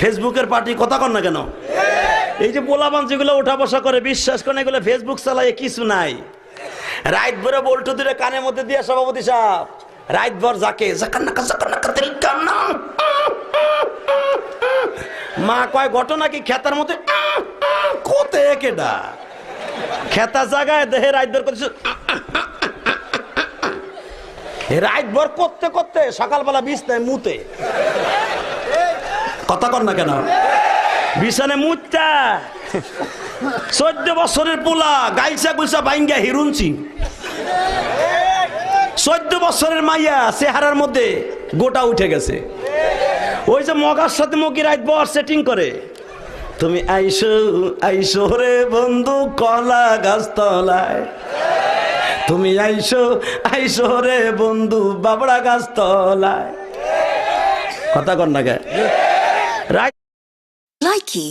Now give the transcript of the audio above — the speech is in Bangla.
ফেসবুকের পার্টি, কথা কন না কেন? এই যে পোলাপান যেগুলো ওঠা বসা করে, বিশ্বাস করেন এগুলো ফেসবুক চালায় কিছু নাই। রাত ভরে বল্টু দূরে কানের মধ্যে দিয়ে সভাপতি সাহেব রাত ভর যাকে মা কয় ঘটনা কি খেতার মধ্যে কোতে কেডা খেতা জায়গায় দেহে রাত ভর করছে, রাত ভর করতে করতে সকালবেলা বিছনায় মুতে, কথা কর না কেন? বিছানে মুতটা 14 বছরের পোলা গাইসা গুইসা বাইঙ্গা হিরুনছি, 14 বছরের মাইয়া চেহারার মধ্যে গোটা উঠে গেছে। ওই যে মগার সাথে মগি রাত বর সেটিং করে, তুমি আইসো আইসো রে বন্ধু কলা গাছ তলায়, তুমি আইসো আইসো রে বন্ধু বাবড়া গাছ তলায়, কথা কর না কে? রাত Likey